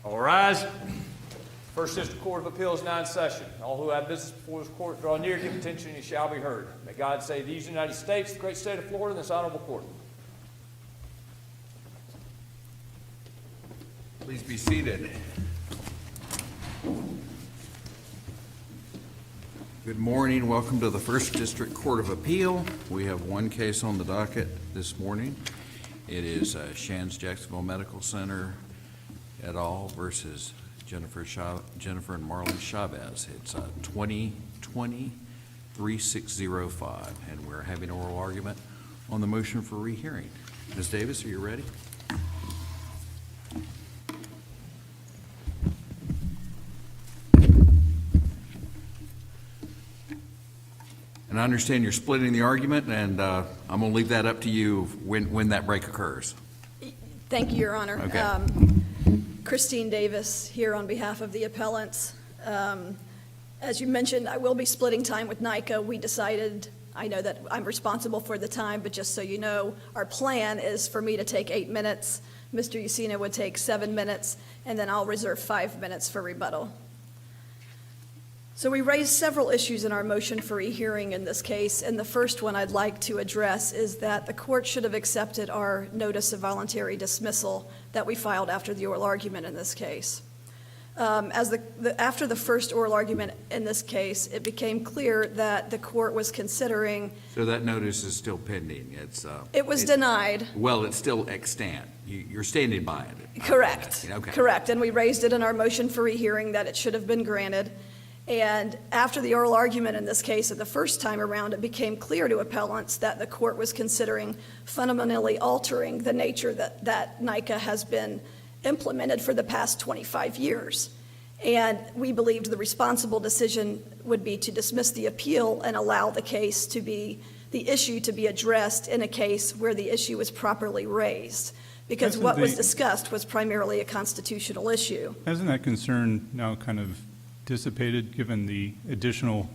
All rise. First District Court of Appeals now in session. All who have business before this court draw near, give attention, and you shall be heard. May God save these United States, the great state of Florida, and this honorable court. Please be seated. Good morning. Welcome to the First District Court of Appeal. We have one case on the docket this morning. It is Shands Jacksonville Medical Center et al. Versus Jennifer and Marlon Chavez. It's 2020-3605, and we're having oral argument on the motion for rehearing. Ms. Davis, are you ready? And I understand you're splitting the argument, and I'm going to leave that up to you when that break occurs. Thank you, Your Honor. Okay. Christine Davis here on behalf of the appellants. As you mentioned, I will be splitting time with NICA. We decided, I know that I'm responsible for the time, but just so you know, our plan is for me to take 8 minutes. Mr. Ucina would take 7 minutes, and then I'll reserve 5 minutes for rebuttal. So we raised several issues in our motion for rehearing in this case, and the first one I'd like to address is that the court should have accepted our notice of voluntary dismissal that we filed after the oral argument in this case. After the first oral argument in this case, it became clear that the court was considering. So that notice is still pending. It was denied. Well, it's still extant. You're standing by it. Correct. Okay. Correct. And we raised it in our motion for rehearing that it should have been granted. And after the oral argument in this case, at the first time around, it became clear to appellants that the court was considering fundamentally altering the nature that NICA has been implemented for the past 25 years. And we believed the responsible decision would be to dismiss the appeal and allow the issue to be addressed in a case where the issue was properly raised. Because what was discussed was primarily a constitutional issue. Hasn't that concern now kind of dissipated given the additional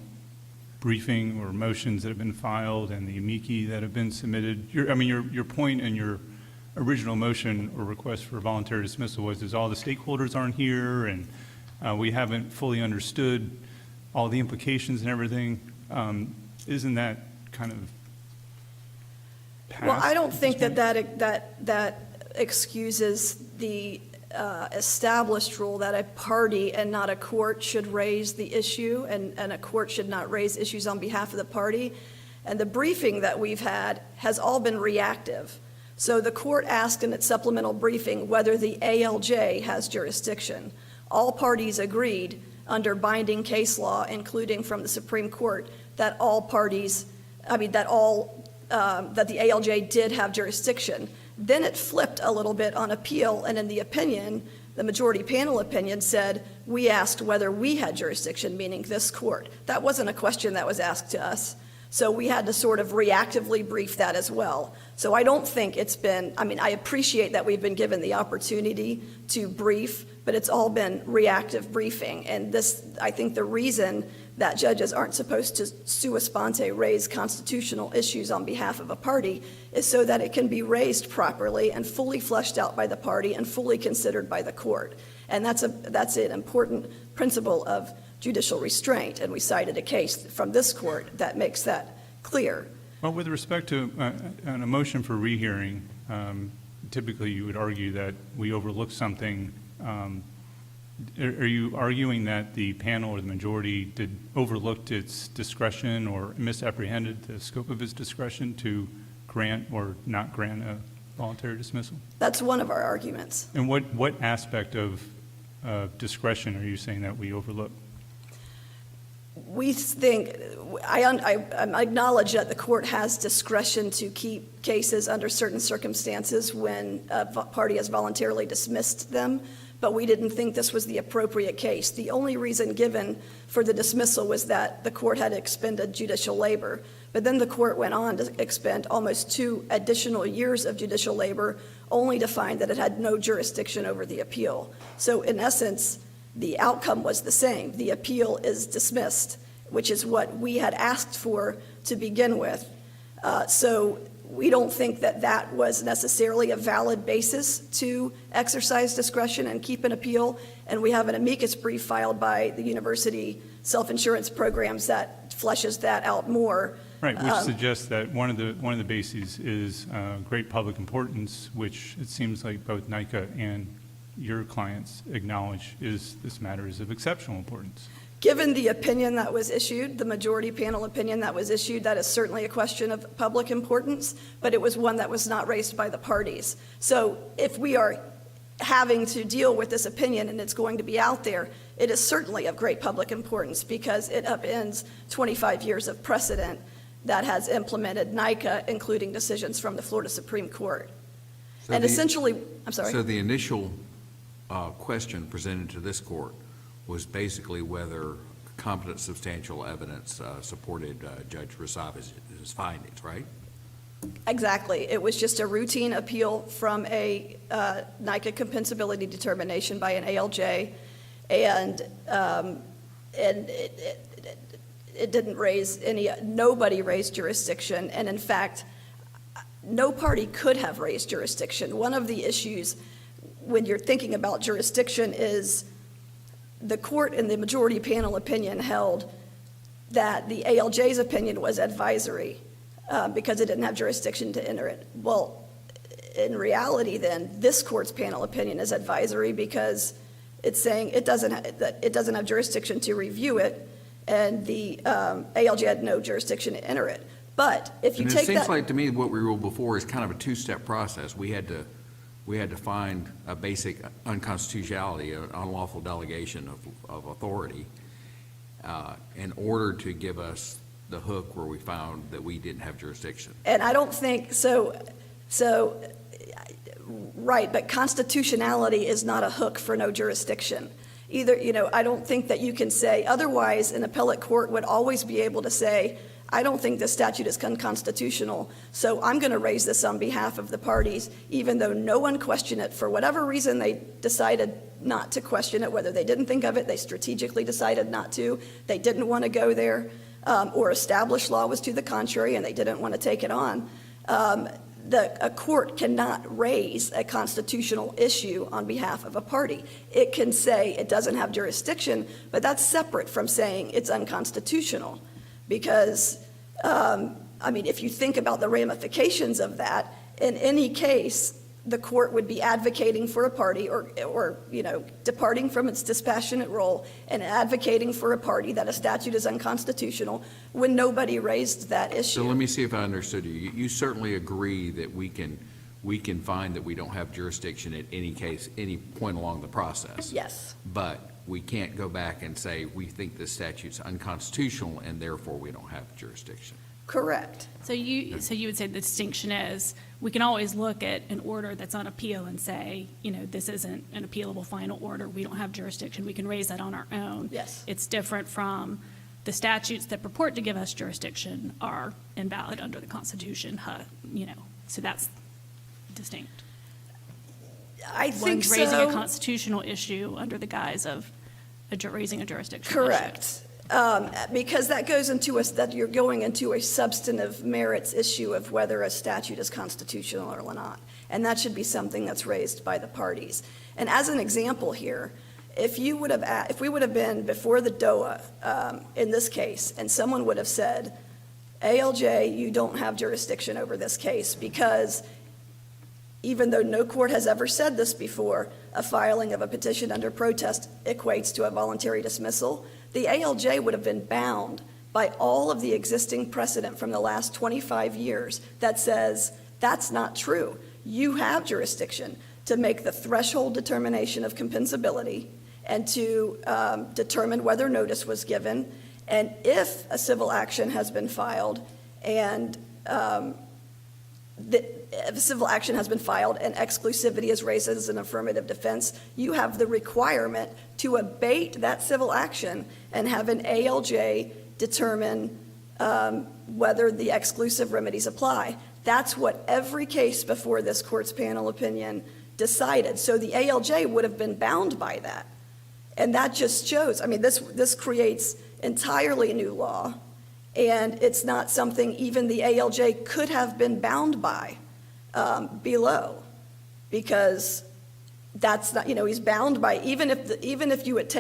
briefing or motions that have been filed and the amici that have been submitted? Your point in your original motion or request for voluntary dismissal was is all the stakeholders aren't here and we haven't fully understood all the implications and everything. Isn't that kind of past? Well, I don't think that excuses the established rule that a party and not a court should raise the issue, and a court should not raise issues on behalf of the party. And the briefing that we've had has all been reactive. So the court asked in its supplemental briefing whether the ALJ has jurisdiction. All parties agreed under binding case law, including from the Supreme Court, that that the ALJ did have jurisdiction. Then it flipped a little bit on appeal, and in the opinion, the majority panel opinion said, we asked whether we had jurisdiction, meaning this court. That wasn't a question that was asked to us. So we had to sort of reactively brief that as well. So I don't think it's been, I appreciate that we've been given the opportunity to brief, but it's all been reactive briefing. And this, I think the reason that judges aren't supposed to sua sponte raise constitutional issues on behalf of a party is so that it can be raised properly and fully fleshed out by the party and fully considered by the court. And that's an important principle of judicial restraint, and we cited a case from this court that makes that clear. Well, with respect to an motion for rehearing, typically you would argue that we overlooked something. Are you arguing that the panel or the majority overlooked its discretion or misapprehended the scope of its discretion to grant or not grant a voluntary dismissal? That's one of our arguments. And what aspect of discretion are you saying that we overlooked? We think, I acknowledge that the court has discretion to keep cases under certain circumstances when a party has voluntarily dismissed them, but we didn't think this was the appropriate case. The only reason given for the dismissal was that the court had expended judicial labor, but then the court went on to expend almost 2 additional years of judicial labor only to find that it had no jurisdiction over the appeal. So in essence, the outcome was the same. The appeal is dismissed, which is what we had asked for to begin with. So we don't think that that was necessarily a valid basis to exercise discretion and keep an appeal. And we have an amicus brief filed by the university self-insurance programs that fleshes that out more. Right, which suggests that one of the bases is great public importance, which it seems like both NICA and your clients acknowledge this matter is of exceptional importance. Given the opinion that was issued, the majority panel opinion that was issued, that is certainly a question of public importance, but it was one that was not raised by the parties. So if we are having to deal with this opinion and it's going to be out there, it is certainly of great public importance because it upends 25 years of precedent that has implemented NICA, including decisions from the Florida Supreme Court. So And the- essentially, I'm sorry. So the initial question presented to this court was basically whether competent substantial evidence supported Judge Rosava's findings, right? Exactly. It was just a routine appeal from a NICA compensability determination by an ALJ, and it didn't raise nobody raised jurisdiction, and in fact, no party could have raised jurisdiction. One of the issues when you're thinking about jurisdiction is the court in the majority panel opinion held that the ALJ's opinion was advisory because it didn't have jurisdiction to enter it. Well, in reality then, this court's panel opinion is advisory because it's saying it doesn't have jurisdiction to review it, and the ALJ had no jurisdiction to enter it. But if you And take it seems that, like to me what we ruled before is kind of a two-step process. We had to find a basic unconstitutionality, an unlawful delegation of authority, in order to give us the hook where we found that we didn't have jurisdiction. and I don't think so. Right, but constitutionality is not a hook for no jurisdiction. Either, I don't think that you can say, otherwise an appellate court would always be able to say, I don't think this statute is unconstitutional, so I'm going to raise this on behalf of the parties, even though no one questioned it. For whatever reason, they decided not to question it, whether they didn't think of it, they strategically decided not to, they didn't want to go there, or established law was to the contrary and they didn't want to take it on. A court cannot raise a constitutional issue on behalf of a party. It can say it doesn't have jurisdiction, but that's separate from saying it's unconstitutional. Because, if you think about the ramifications of that, in any case, the court would be advocating for a party or departing from its dispassionate role and advocating for a party that a statute is unconstitutional when nobody raised that issue. So let me see if I understood you. You certainly agree that we can find that we don't have jurisdiction at any case, any point along the process. Yes. But we can't go back and say, we think this statute's unconstitutional and therefore we don't have jurisdiction. Correct. So you would say the distinction is, we can always look at an order that's on appeal and say, this isn't an appealable final order, we don't have jurisdiction, we can raise that on our own. Yes. It's different from the statutes that purport to give us jurisdiction are invalid under the Constitution, so that's distinct. I think One's raising a so. constitutional issue under the guise of raising a jurisdictional issue. Correct. Because that goes into that you're going into a substantive merits issue of whether a statute is constitutional or not. And that should be something that's raised by the parties. And as an example here, if we would have been before the DOA in this case, and someone would have said, ALJ, you don't have jurisdiction over this case because even though no court has ever said this before, a filing of a petition under protest equates to a voluntary dismissal, the ALJ would have been bound by all of the existing precedent from the last 25 years that says that's not true. You have jurisdiction to make the threshold determination of compensability and to determine whether notice was given. And if a civil action has been filed and if a civil action has been filed and exclusivity is raised as an affirmative defense, you have the requirement to abate that civil action and have an ALJ determine whether the exclusive remedies apply. That's what every case before this court's panel opinion decided. So the ALJ would have been bound by that. And that just shows, this creates entirely new law. And it's not something even the ALJ could have been bound by below, because that's not, he's bound by, even if you would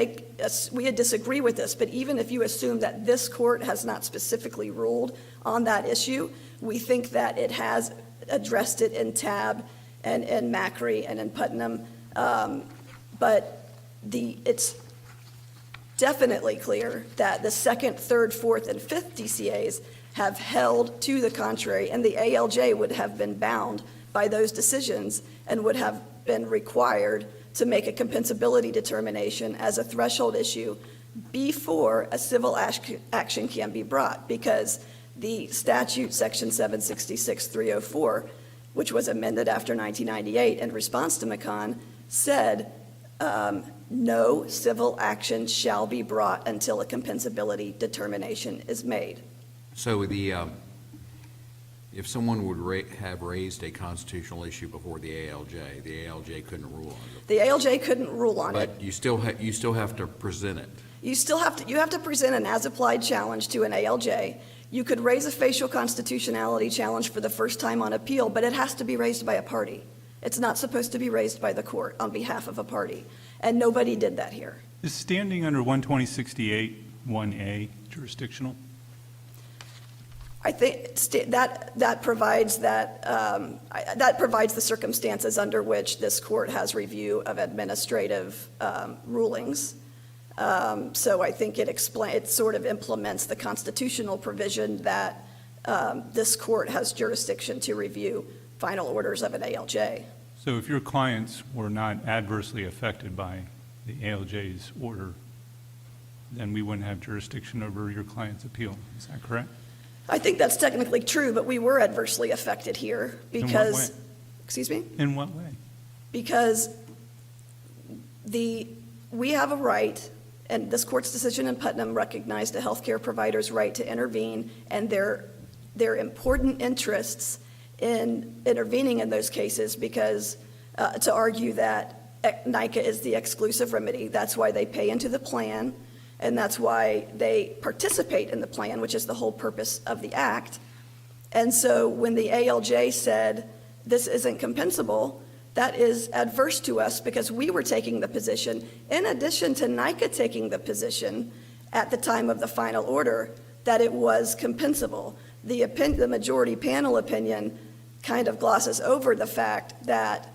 we would disagree with this, but even if you assume that this court has not specifically ruled on that issue, we think that it has addressed it in Tabb and in Macri and in Putnam. But it's definitely clear that the second, third, fourth, and fifth DCAs have held to the contrary, and the ALJ would have been bound by those decisions and would have been required to make a compensability determination as a threshold issue before a civil action can be brought, because the statute, section 766-304, which was amended after 1998 in response to McCon, said no civil action shall be brought until a compensability determination is made. So if someone would have raised a constitutional issue before the ALJ couldn't rule on it. The ALJ couldn't rule on it. But you still have to present it. You have to present an as-applied challenge to an ALJ. You could raise a facial constitutionality challenge for the first time on appeal, but it has to be raised by a party. It's not supposed to be raised by the court on behalf of a party, and nobody did that here. Is standing under 12068 1A jurisdictional? I think that provides that provides the circumstances under which this court has review of administrative rulings. So I think it sort of implements the constitutional provision that this court has jurisdiction to review final orders of an ALJ. So if your clients were not adversely affected by the ALJ's order, then we wouldn't have jurisdiction over your client's appeal. Is that correct? I think that's technically true, but we were adversely affected here because. In what way? Excuse me? In what way? Because we have a right, and this court's decision in Putnam recognized a healthcare provider's right to intervene, and their important interests in intervening in those cases, because to argue that NICA is the exclusive remedy. That's why they pay into the plan, and that's why they participate in the plan, which is the whole purpose of the act. And so when the ALJ said this isn't compensable, that is adverse to us, because we were taking the position, in addition to NICA taking the position at the time of the final order, that it was compensable. The majority panel opinion kind of glosses over the fact that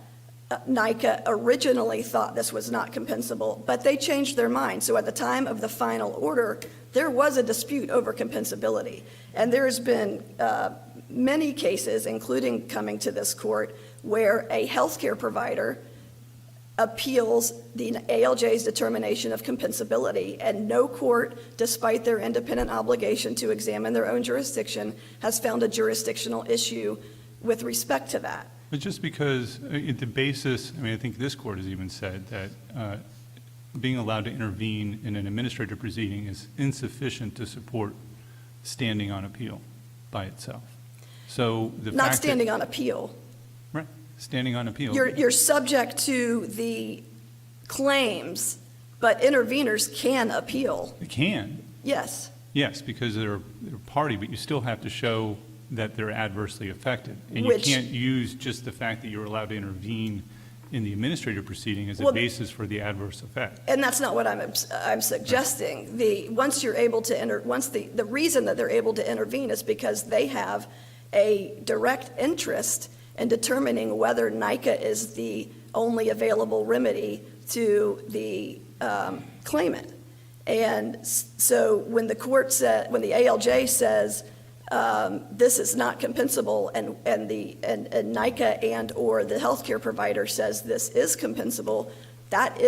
NICA originally thought this was not compensable, but they changed their mind. So at the time of the final order, there was a dispute over compensability. And there's been many cases, including coming to this court, where a healthcare provider appeals the ALJ's determination of compensability, and no court, despite their independent obligation to examine their own jurisdiction, has found a jurisdictional issue with respect to that. But just because the basis, I think this court has even said that being allowed to intervene in an administrative proceeding is insufficient to support standing on appeal by itself. So the Not fact standing on appeal. Right, standing on appeal. You're subject to the claims, but interveners can appeal. They can, Yes. yes, because they're a party, but you still have to show that they're adversely affected. And Which- you can't use just the fact that you're allowed to intervene in the administrative proceeding as a Well, basis for the adverse effect. And that's not what I'm suggesting. Once you're able to the reason that they're able to intervene is because they have a direct interest in determining whether NICA is the only available remedy to the claimant. And so when the ALJ says this is not compensable, and NICA and/or the healthcare provider says this is compensable, that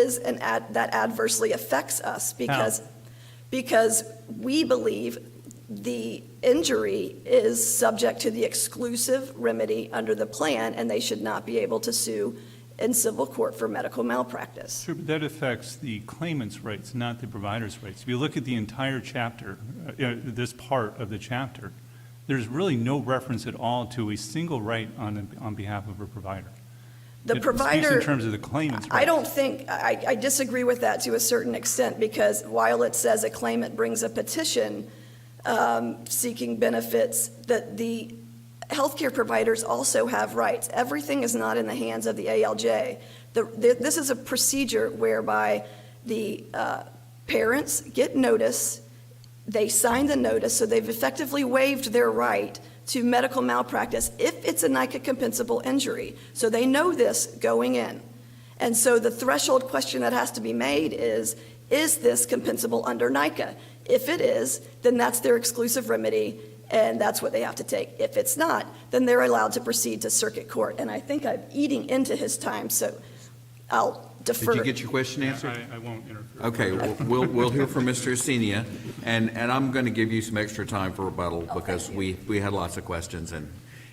adversely affects us because we believe the injury is subject to the exclusive remedy under the plan, and they should not be able to sue in civil court for medical malpractice. Sure, but that affects the claimant's rights, not the provider's rights. If you look at the entire chapter, this part of the chapter, there's really no reference at all to a single right on behalf of a provider. The It provider. speaks in terms of the claimant's rights. I don't think, I disagree with that to a certain extent, because while it says a claimant brings a petition, seeking benefits, that the healthcare providers also have rights. Everything is not in the hands of the ALJ. This is a procedure whereby the parents get notice, they sign the notice, so they've effectively waived their right to medical malpractice if it's a NICA compensable injury. So they know this going in. And so the threshold question that has to be made is this compensable under NICA? If it is, then that's their exclusive remedy, and that's what they have to take. If it's not, then they're allowed to proceed to circuit court. And I think I'm eating into his time, so I'll defer. Did you get your question answered? I won't interfere. Okay, we'll hear from Mr. Acenia, and I'm going to give you some extra time for rebuttal because we had lots of questions,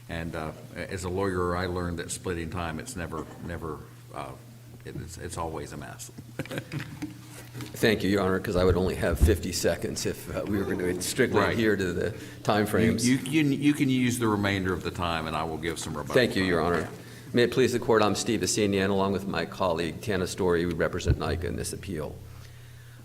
and as a lawyer, I learned that splitting time, it's never it's always a mess. Thank you, Your Honor, because I would only have 50 seconds if we were going to strictly Right. adhere to the timeframes. You can use the remainder of the time, and I will give some rebuttal. Thank you, time. Your Honor. May it please the Court, I'm Steve Acenia, and along with my colleague Tana Story, we represent NICA in this appeal.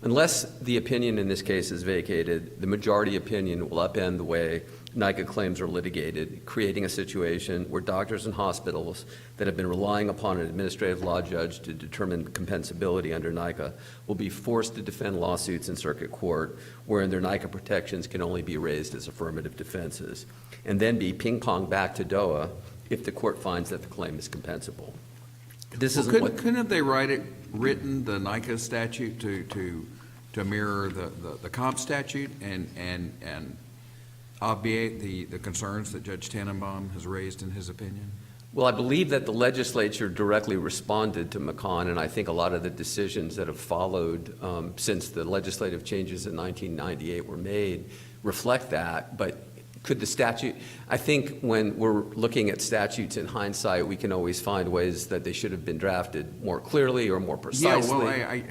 Unless the opinion in this case is vacated, the majority opinion will upend the way NICA claims are litigated, creating a situation where doctors and hospitals that have been relying upon an administrative law judge to determine compensability under NICA will be forced to defend lawsuits in circuit court wherein their NICA protections can only be raised as affirmative defenses, and then be ping-ponged back to DOA if the court finds that the claim is compensable. This Well, isn't what... couldn't they written the NICA statute to mirror the comp statute and obviate the concerns that Judge Tannenbaum has raised in his opinion? Well, I believe that the legislature directly responded to McCon, and I think a lot of the decisions that have followed since the legislative changes in 1998 were made reflect that. But could the statute, I think when we're looking at statutes in hindsight, we can always find ways that they should have been drafted more clearly or more precisely. Yeah, well,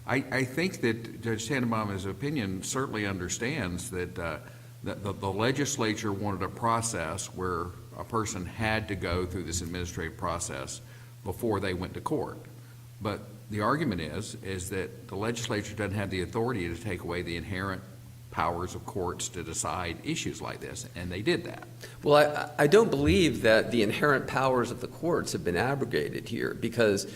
I think that Judge Tannenbaum, his opinion, certainly understands that the legislature wanted a process where a person had to go through this administrative process before they went to court. But the argument is that the legislature doesn't have the authority to take away the inherent powers of courts to decide issues like this, and they did that. Well, I don't believe that the inherent powers of the courts have been abrogated here because,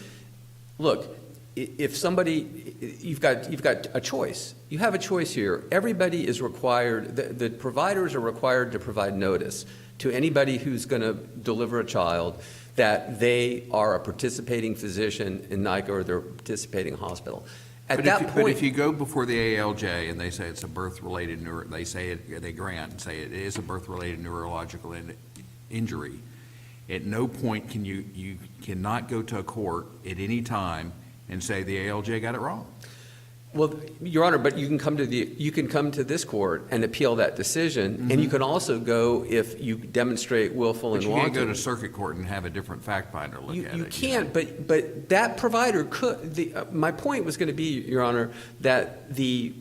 look, if somebody, you've got a choice. You have a choice here. Everybody is required, the providers are required to provide notice to anybody who's going to deliver a child that they are a participating physician in NICA or they're a participating hospital. But if you go before the ALJ and they say it's a birth-related they grant and say it is a birth-related neurological injury, at no point can you cannot go to a court at any time and say the ALJ got it wrong. Well, Your Honor, but you can come to this court and appeal that decision, and you can also go if you demonstrate willful and wanton. But you can't go to circuit court and have a different fact finder look at it. You can't, but that provider could. My point was going to be, Your Honor, that the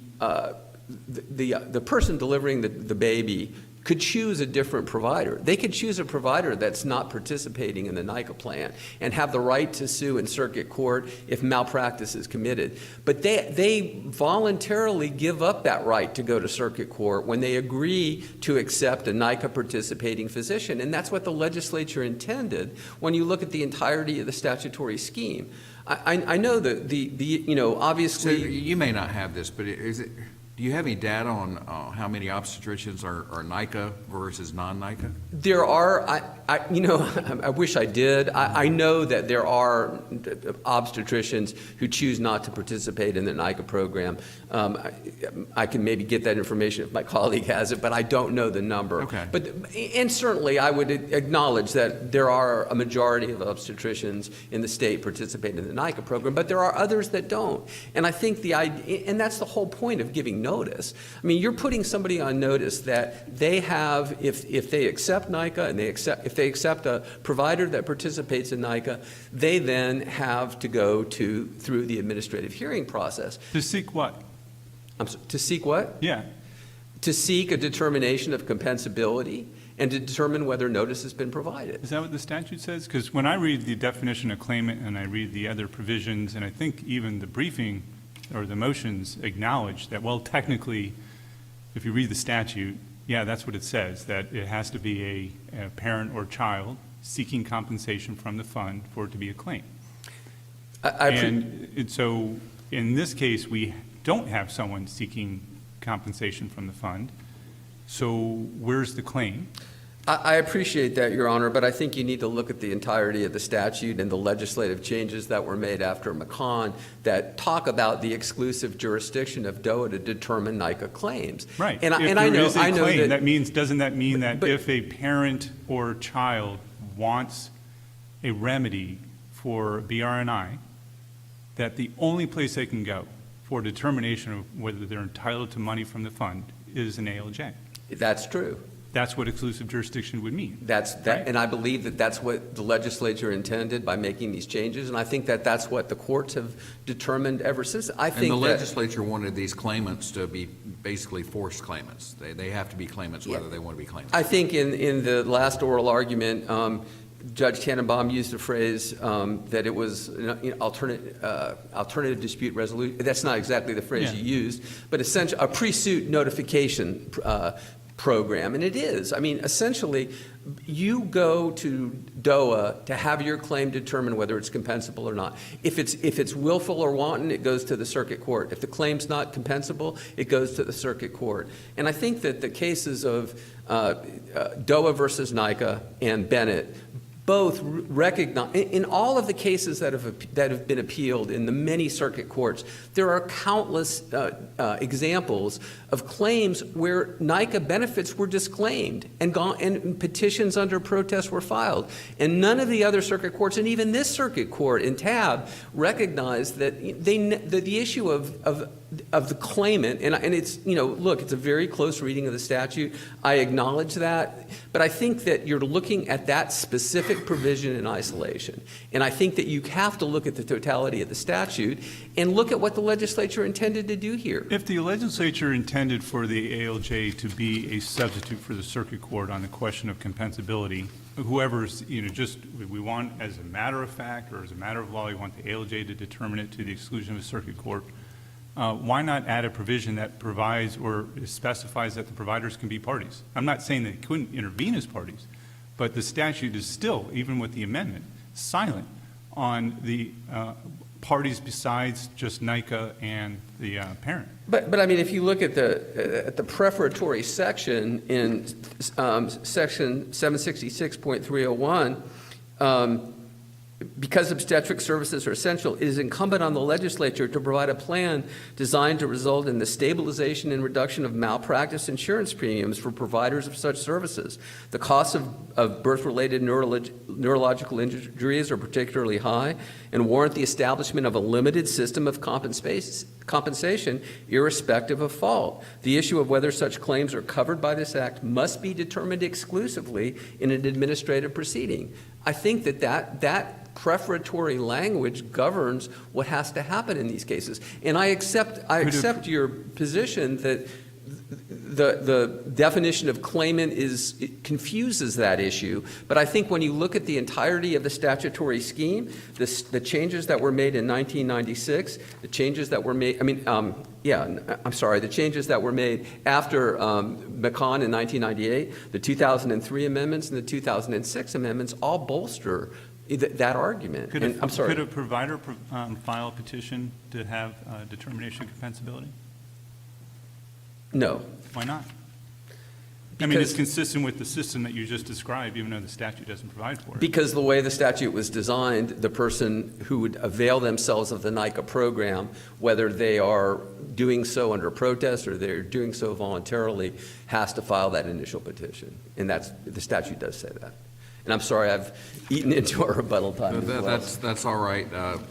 person delivering the baby could choose a different provider. They could choose a provider that's not participating in the NICA plan and have the right to sue in circuit court if malpractice is committed. But they voluntarily give up that right to go to circuit court when they agree to accept a NICA participating physician. And that's what the legislature intended when you look at the entirety of the statutory scheme. I know that obviously. So you may not have this, but do you have any data on how many obstetricians are NICA versus non-NICA? There are, I wish I did. I know that there are obstetricians who choose not to participate in the NICA program. I can maybe get that information if my colleague has it, but I don't know the number. Okay. And certainly I would acknowledge that there are a majority of obstetricians in the state participating in the NICA program, but there are others that don't. And I think and that's the whole point of giving notice. I mean, you're putting somebody on notice that they have, if they accept NICA and if they accept a provider that participates in NICA, they then have to go through the administrative hearing process. To seek what? To seek what? Yeah. To seek a determination of compensability and to determine whether notice has been provided. Is that what the statute says? Because when I read the definition of claimant and I read the other provisions, and I think even the briefing or the motions acknowledge that, well, technically, if you read the statute, yeah, that's what it says, that it has to be a parent or child seeking compensation from the fund for it to be a claim. So in this case, we don't have someone seeking compensation from the fund. So where's the claim? I appreciate that, Your Honor, but I think you need to look at the entirety of the statute and the legislative changes that were made after McCon that talk about the exclusive jurisdiction of DOA to determine NICA claims. Right. And If I there know is a claim, that doesn't that mean that But- if a parent or child wants a remedy for BRNI, that the only place they can go for determination of whether they're entitled to money from the fund is an ALJ? that's true. That's what exclusive jurisdiction would mean. Right. And I believe that that's what the legislature intended by making these changes, and I think that that's what the courts have determined ever since. I And think the that legislature wanted these claimants to be basically forced claimants. They have to be claimants whether they want to be claimants. I think in the last oral argument, Judge Tannenbaum used the phrase that it was alternative dispute resolution. That's not exactly the phrase Yeah. you used, but essentially a pre-suit notification program, and it is. I mean, essentially, you go to DOA to have your claim determine whether it's compensable or not. If it's willful or wanton, it goes to the circuit court. If the claim's not compensable, it goes to the circuit court. And I think that the cases of DOA versus NICA and Bennett both recognize, in all of the cases that have been appealed in the many circuit courts, there are countless examples of claims where NICA benefits were disclaimed and petitions under protest were filed. And none of the other circuit courts, and even this circuit court in Tab, recognized that the issue of the claimant, and it's, look, it's a very close reading of the statute. I acknowledge that, but I think that you're looking at that specific provision in isolation. And I think that you have to look at the totality of the statute and look at what the legislature intended to do here. If the legislature intended for the ALJ to be a substitute for the circuit court on the question of compensability, whoever's, we want as a matter of fact or as a matter of law, we want the ALJ to determine it to the exclusion of the circuit court, why not add a provision that provides or specifies that the providers can be parties? I'm not saying they couldn't intervene as parties, but the statute is still, even with the amendment, silent on the parties besides just NICA and the parent. But I mean, if you look at the prefatory section in section 766.301, because obstetric services are essential, it is incumbent on the legislature to provide a plan designed to result in the stabilization and reduction of malpractice insurance premiums for providers of such services. The costs of birth-related neurological injuries are particularly high and warrant the establishment of a limited system of compensation irrespective of fault. The issue of whether such claims are covered by this act must be determined exclusively in an administrative proceeding. I think that prefatory language governs what has to happen in these cases. And I accept your position that the definition of claimant confuses that issue. But I think when you look at the entirety of the statutory scheme, the changes that were made in 1996, the changes that were made, the changes that were made after McCon in 1998, the 2003 amendments and the 2006 amendments all bolster that argument. Could a provider file a petition to have determination of compensability? No. Why not? I mean, it's consistent with the system that you just described, even though the statute doesn't provide for it. Because the way the statute was designed, the person who would avail themselves of the NICA program, whether they are doing so under protest or they're doing so voluntarily, has to file that initial petition. And the statute does say that. And I'm sorry, I've eaten into our rebuttal time as well. That's all right.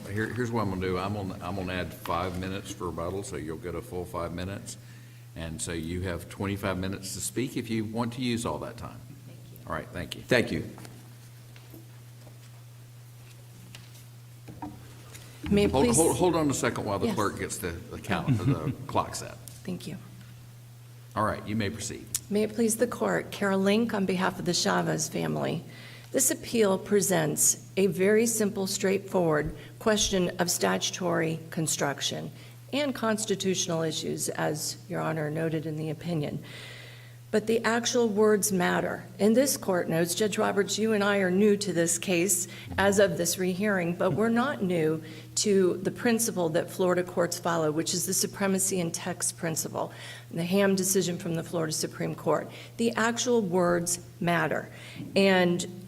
Here's what I'm gonna do. I'm gonna add 5 minutes for rebuttal, so you'll get a full 5 minutes. And so you have 25 minutes to speak if you want to use all that time. Thank you. All right, thank you. Thank you. May it please? Hold on a second while the Yes. clerk gets the clock set. Thank you. All right, you may proceed. May it please the court, Carol Link on behalf of the Chavez family. This appeal presents a very simple, straightforward question of statutory construction. and constitutional issues, as Your Honor noted in the opinion. But the actual words matter. And this court knows, Judge Roberts, you and I are new to this case as of this rehearing, but we're not new to the principle that Florida courts follow, which is the supremacy in text principle, the Ham decision from the Florida Supreme Court. The actual words matter. And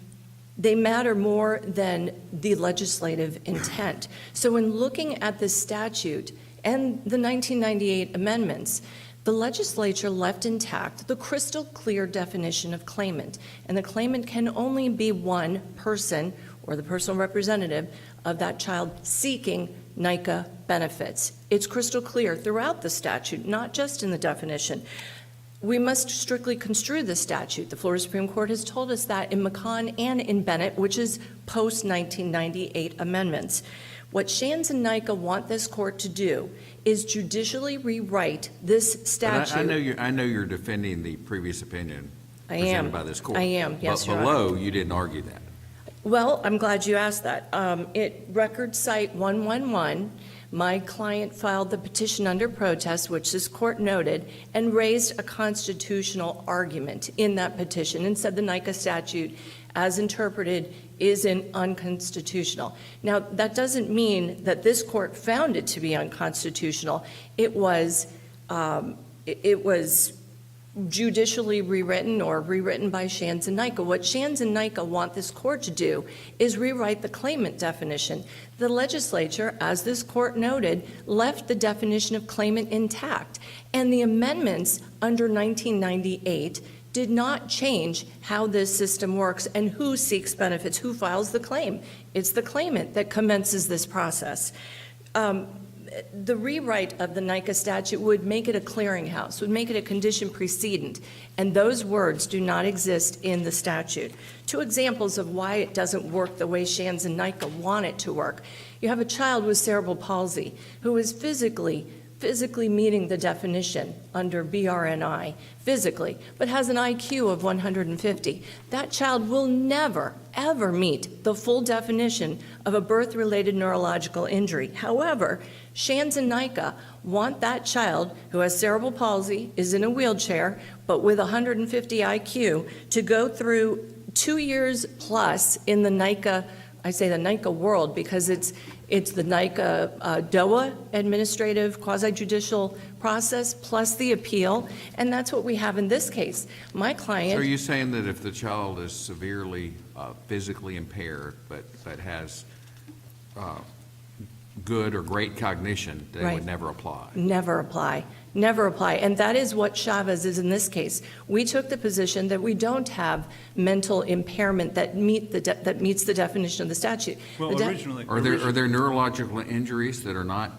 they matter more than the legislative intent. So in looking at this statute and the 1998 amendments, the legislature left intact the crystal clear definition of claimant, and the claimant can only be one person or the personal representative of that child seeking NICA benefits. It's crystal clear throughout the statute, not just in the definition. We must strictly construe the statute. The Florida Supreme Court has told us that in McConn and in Bennett, which is post-1998 amendments. What Shands and NICA want this court to do is judicially rewrite this statute. But I know you're defending the previous opinion presented by this court. I am, yes, But Your below, you didn't argue that. Well, I'm glad you asked that. Record site 111, my client filed the petition under protest, which this court noted, and raised a constitutional argument in that petition and said the NICA statute, as interpreted, is unconstitutional. Now, that doesn't mean that this court found it to be unconstitutional. It was judicially rewritten or rewritten by Shands and NICA. What Shands and NICA want this court to do is rewrite the claimant definition. The legislature, as this court noted, left the definition of claimant intact, and the amendments under 1998 did not change how this system works and who seeks benefits, who files the claim. It's the claimant that commences this process. The rewrite of the NICA statute would make it a clearinghouse, would make it a condition precedent, and those words do not exist in the statute. Two examples of why it doesn't work the way Shands and NICA want it to work. You have a child with cerebral palsy who is physically meeting the definition under BRNI, physically, but has an IQ of 150. That child will never, ever meet the full definition of a birth-related neurological injury. However, Shands and NICA want that child who has cerebral palsy, is in a wheelchair, but with 150 IQ, to go through 2 years plus in the NICA, I say the NICA world because it's the NICA DOA administrative quasi-judicial process plus the appeal, and that's what we have in this case. My client. So are you saying that if the child is severely physically impaired but has good or great cognition, they Right. would never apply? Never apply. Never apply. And that is what Chavez is in this case. We took the position that we don't have mental impairment that meets the definition of the statute. Well, The originally. Are there neurological injuries that are not,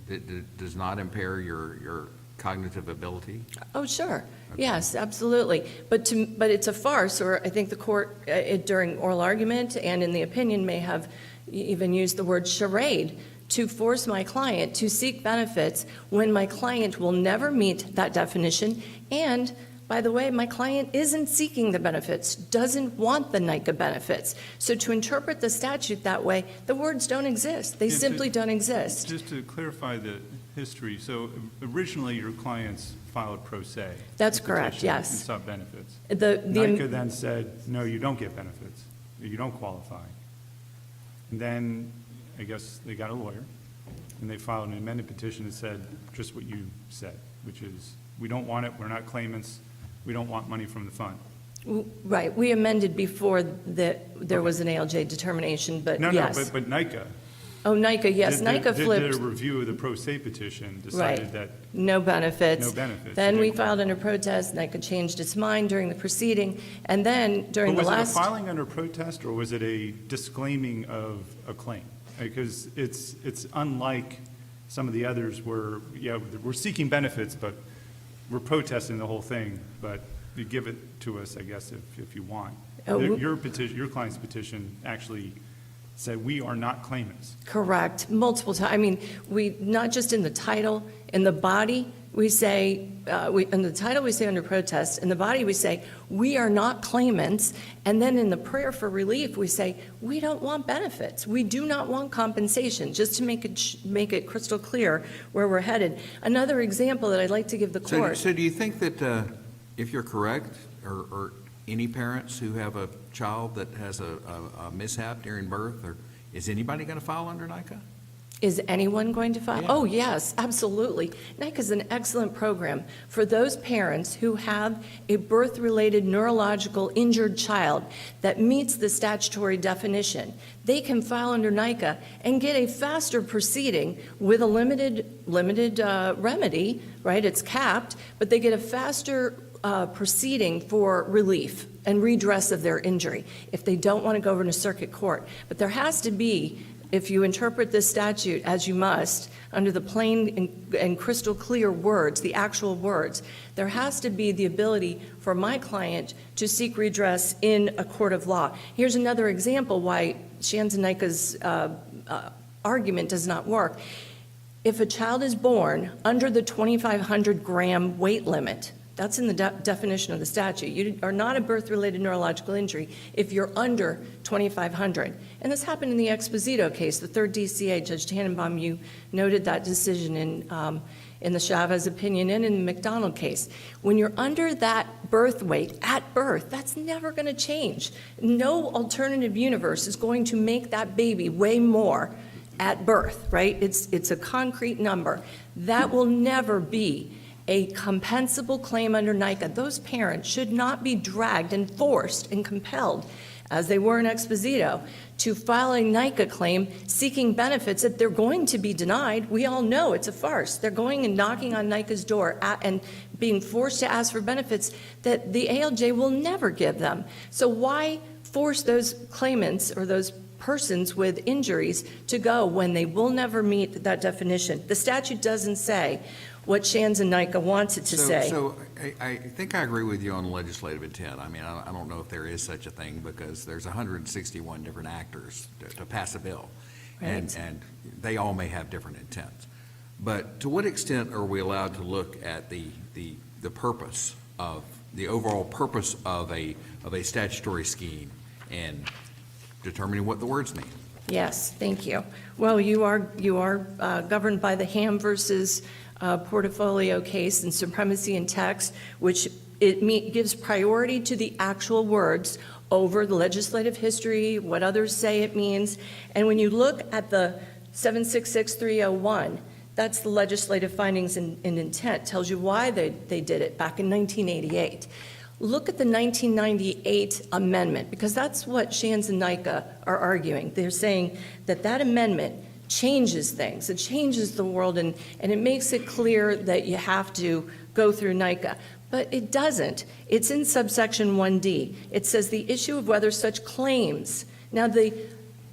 that does not impair your cognitive ability? Oh, sure. Yes, absolutely. But it's a farce, or I think the court during oral argument and in the opinion may have even used the word charade to force my client to seek benefits when my client will never meet that definition. And, by the way, my client isn't seeking the benefits, doesn't want the NICA benefits. So to interpret the statute that way, the words don't exist. They simply don't exist. Just to clarify the history, so originally your clients filed pro se. That's a correct, petition yes. And sought benefits. The NICA then said, no, you don't get benefits, you don't qualify. And then, I guess, they got a lawyer, and they filed an amended petition that said just what you said, which is, we don't want it, we're not claimants, we don't want money from the fund. Right, we amended before there was an ALJ determination, but No, yes. but NICA. Oh, NICA, yes, NICA Did flipped. a review of the pro se petition, decided Right. that, No benefits. No benefits. Then we Okay. filed under protest, NICA changed its mind during the proceeding, and then during but the was it a last. filing under protest, or was it a disclaiming of a claim? Because it's unlike some of the others where, yeah, we're seeking benefits, but we're protesting the whole thing, but you give it to us, I guess, if you want. Oh, Your client's petition actually said, we are not claimants. Correct, multiple times. I mean, we, not just in the title, in the body, we say, in the title we say under protest, in the body we say, we are not claimants, and then in the prayer for relief, we say, we don't want benefits. We do not want compensation, just to make it crystal clear where we're headed. Another example that I'd like to give the court. So do you think that if you're correct, or any parents who have a child that has a mishap during birth, or is anybody going to file under NICA? Is anyone going to file? Yeah. Oh, yes, absolutely. NICA is an excellent program for those parents who have a birth-related neurological injured child that meets the statutory definition. They can file under NICA and get a faster proceeding with a limited remedy, right? It's capped, but they get a faster proceeding for relief and redress of their injury if they don't want to go over to circuit court. But there has to be, if you interpret this statute as you must, under the plain and crystal clear words, the actual words, there has to be the ability for my client to seek redress in a court of law. Here's another example why Shands-Nika's argument does not work. If a child is born under the 2,500 gram weight limit, that's in the definition of the statute. You are not a birth-related neurological injury if you're under 2,500. And this happened in the Exposito case, the third DCA. Judge Tannenbaum, you noted that decision in the Chavez opinion and in the McDonald case. When you're under that birth weight at birth, that's never going to change. No alternative universe is going to make that baby weigh more at birth, right? It's a concrete number. That will never be a compensable claim under NICA. Those parents should not be dragged and forced and compelled, as they were in Exposito, to file a NICA claim seeking benefits that they're going to be denied. We all know it's a farce. They're going and knocking on NICA's door and being forced to ask for benefits that the ALJ will never give them. So why force those claimants or those persons with injuries to go when they will never meet that definition? The statute doesn't say what Shands and NICA wants it to say. So I think I agree with you on legislative intent. I mean, I don't know if there is such a thing because there's 161 different actors to pass a bill. Right. And they all may have different intents. But to what extent are we allowed to look at the purpose of, the overall purpose of a statutory scheme and determining what the words mean? Yes, thank you. Well, you are governed by the Ham versus Portfolio case and supremacy in text, which gives priority to the actual words over the legislative history, what others say it means. And when you look at the 766301, that's the legislative findings and intent, tells you why they did it back in 1988. Look at the 1998 amendment, because that's what Shands and NICA are arguing. They're saying that that amendment changes things. It changes the world, and it makes it clear that you have to go through NICA. But it doesn't. It's in subsection 1D. It says the issue of whether such claims. Now, the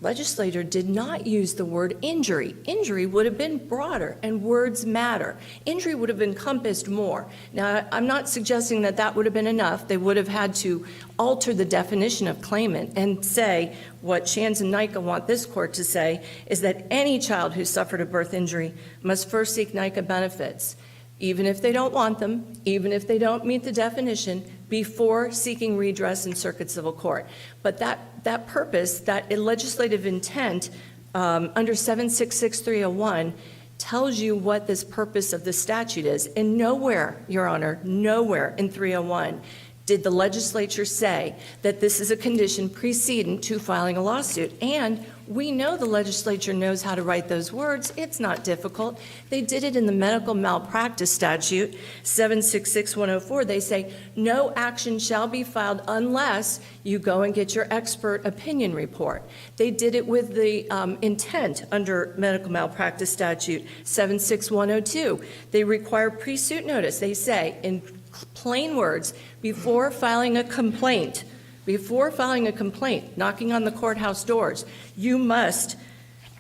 legislator did not use the word injury. Injury would have been broader, and words matter. Injury would have encompassed more. Now, I'm not suggesting that that would have been enough. They would have had to alter the definition of claimant and say what Shands and NICA want this court to say is that any child who suffered a birth injury must first seek NICA benefits, even if they don't want them, even if they don't meet the definition, before seeking redress in circuit civil court. But that purpose, that legislative intent under 766301 tells you what this purpose of the statute is. And nowhere, Your Honor, nowhere in 301 did the legislature say that this is a condition precedent to filing a lawsuit. And we know the legislature knows how to write those words. It's not difficult. They did it in the medical malpractice statute, 766104. They say, no action shall be filed unless you go and get your expert opinion report. They did it with the intent under medical malpractice statute, 76102. They require pre-suit notice. They say, in plain words, before filing a complaint, knocking on the courthouse doors, you must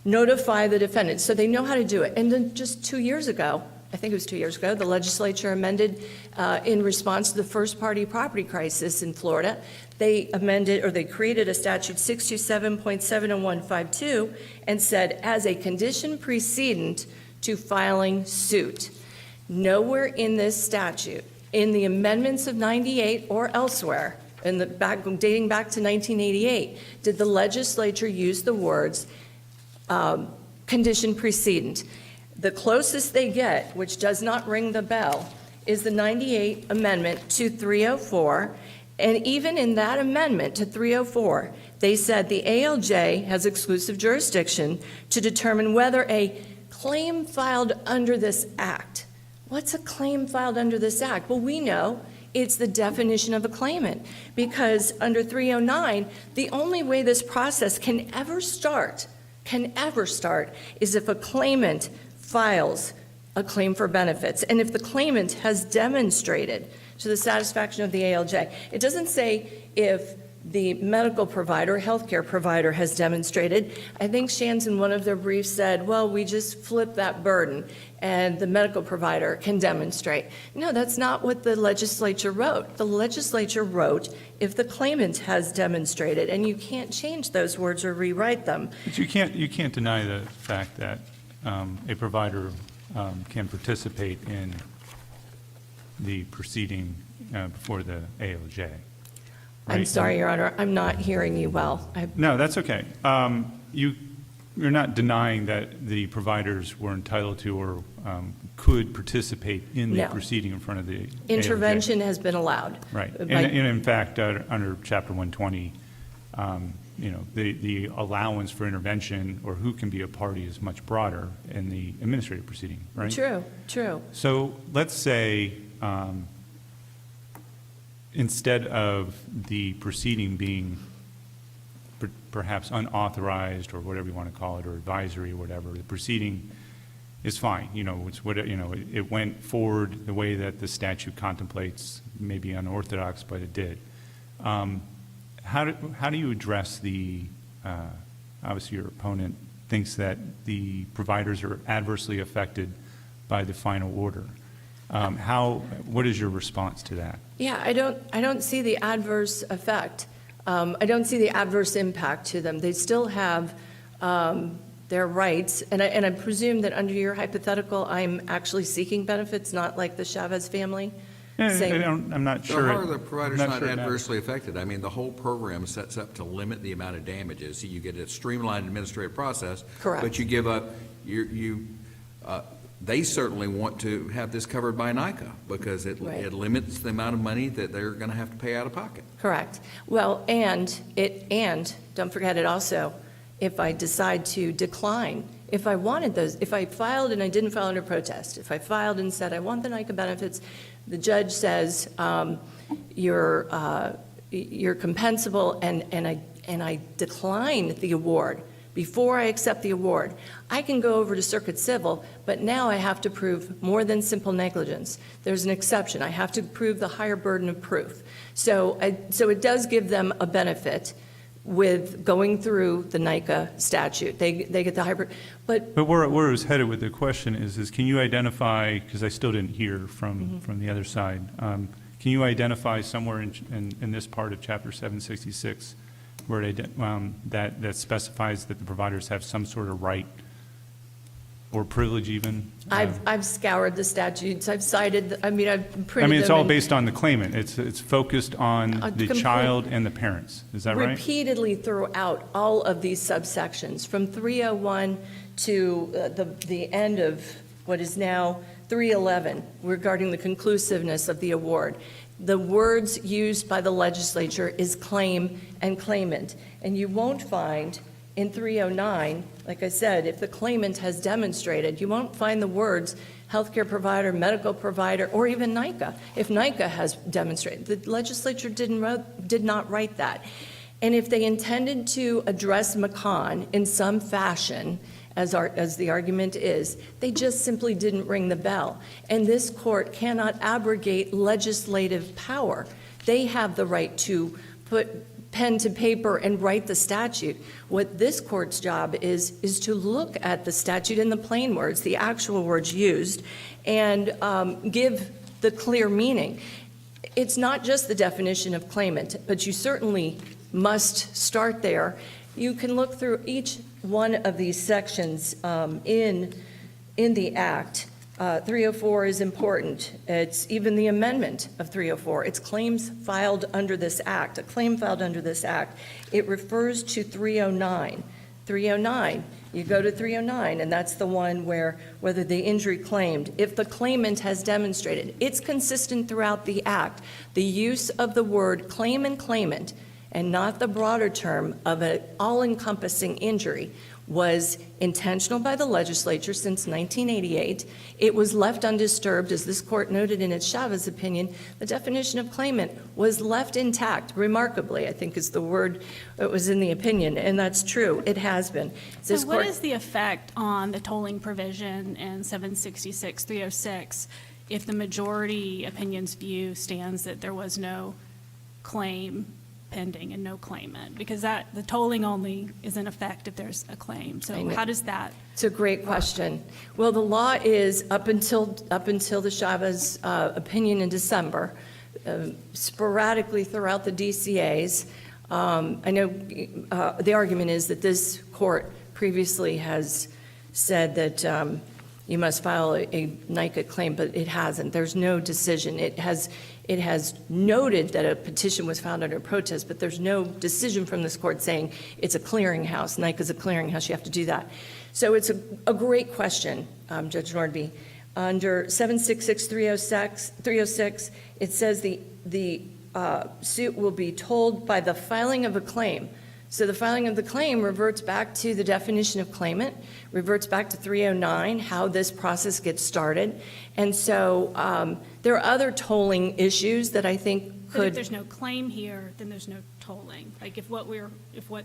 notify the defendant. So they know how to do it. And then just 2 years ago, I think it was 2 years ago, the legislature amended in response to the first-party property crisis in Florida. They amended, or they created a statute, 627.70152, and said, as a condition precedent to filing suit. Nowhere in this statute, in the amendments of 98 or elsewhere, dating back to 1988, did the legislature use the words condition precedent. The closest they get, which does not ring the bell, is the 98 amendment to 304. And even in that amendment to 304, they said the ALJ has exclusive jurisdiction to determine whether a claim filed under this act. What's a claim filed under this act? Well, we know it's the definition of a claimant, because under 309, the only way this process can ever start, is if a claimant files a claim for benefits, and if the claimant has demonstrated to the satisfaction of the ALJ. It doesn't say if the medical provider, healthcare provider has demonstrated. I think Shands in one of their briefs said, well, we just flip that burden and the medical provider can demonstrate. No, that's not what the legislature wrote. The legislature wrote if the claimant has demonstrated, and you can't change those words or rewrite them. But you can't deny the fact that a provider can participate in the proceeding before the ALJ. I'm right? sorry, Your Honor, I'm not hearing you well. No, that's okay. You're not denying that the providers were entitled to or could participate in the No. proceeding in front of the ALJ. Intervention has been allowed. Right. And By- in fact, under Chapter 120, the allowance for intervention or who can be a party is much broader in the administrative proceeding, right? True. So let's say instead of the proceeding being perhaps unauthorized or whatever you want to call it, or advisory or whatever, the proceeding is fine. It went forward the way that the statute contemplates, maybe unorthodox, but it did. How do you address the, obviously your opponent thinks that the providers are adversely affected by the final order. What is your response to that? Yeah, I don't see the adverse effect. I don't see the adverse impact to them. They still have their rights, and I presume that under your hypothetical, I'm actually seeking benefits, not like the Chavez family. I'm not So sure. how are the providers I'm not sure it matters. adversely affected? I mean, the whole program sets up to limit the amount of damages. So you get a streamlined administrative process. Correct. But you give up, they certainly want to have this covered by NICA because it Right. limits the amount of money that they're going to have to pay out of pocket. Correct. Well, and don't forget it also, if I decide to decline, if I wanted those, if I filed and I didn't file under protest, if I filed and said I want the NICA benefits, the judge says you're compensable, and I decline the award before I accept the award, I can go over to Circuit Civil, but now I have to prove more than simple negligence. There's an exception. I have to prove the higher burden of proof. So it does give them a benefit with going through the NICA statute. They get the higher, but But where I was headed with the question is can you identify, because I still didn't hear from the other side, can you identify somewhere in this part of Chapter 766 where that specifies that the providers have some sort of right or privilege even? I've scoured the statutes. I've cited, I've printed them. It's all and based on the claimant. It's focused on the complete- child and the parents. Is that right? repeatedly throughout all of these subsections, from 301 to the end of what is now 311, regarding the conclusiveness of the award. The words used by the legislature is claim and claimant. And you won't find in 309, like I said, if the claimant has demonstrated, you won't find the words healthcare provider, medical provider, or even NICA. If NICA has demonstrated, the legislature did not write that. And if they intended to address McCon in some fashion, as the argument is, they just simply didn't ring the bell. And this court cannot abrogate legislative power. They have the right to put pen to paper and write the statute. What this court's job is to look at the statute in the plain words, the actual words used, and give the clear meaning. It's not just the definition of claimant, but you certainly must start there. You can look through each one of these sections in the Act. 304 is important. It's even the amendment of 304. It's claims filed under this act, a claim filed under this act. It refers to 309. 309, you go to 309, and that's the one where whether the injury claimed, if the claimant has demonstrated, it's consistent throughout the act. The use of the word claim and claimant, and not the broader term of an all-encompassing injury, was intentional by the legislature since 1988. It was left undisturbed, as this court noted in its Chavez opinion. The definition of claimant was left intact, remarkably, I think is the word that was in the opinion, and that's true. It has been. So This what court- is the effect on the tolling provision in 766-306 if the majority opinion's view stands that there was no claim pending and no claimant? Because the tolling only is in effect if there's a claim. I So know. how does that? It's a great question. Well, the law is, up until the Chavez opinion in December, sporadically throughout the DCAs, I know the argument is that this court previously has said that you must file a NICA claim, but it hasn't. There's no decision. It has noted that a petition was filed under protest, but there's no decision from this court saying it's a clearinghouse. NICA's a clearinghouse. You have to do that. So it's a great question, Judge Nordby. Under 766-306, it says the suit will be tolled by the filing of a claim. So the filing of the claim reverts back to the definition of claimant, reverts back to 309, how this process gets started. And so there are other tolling issues that I think But if could, there's no claim here, then there's no tolling. Like if what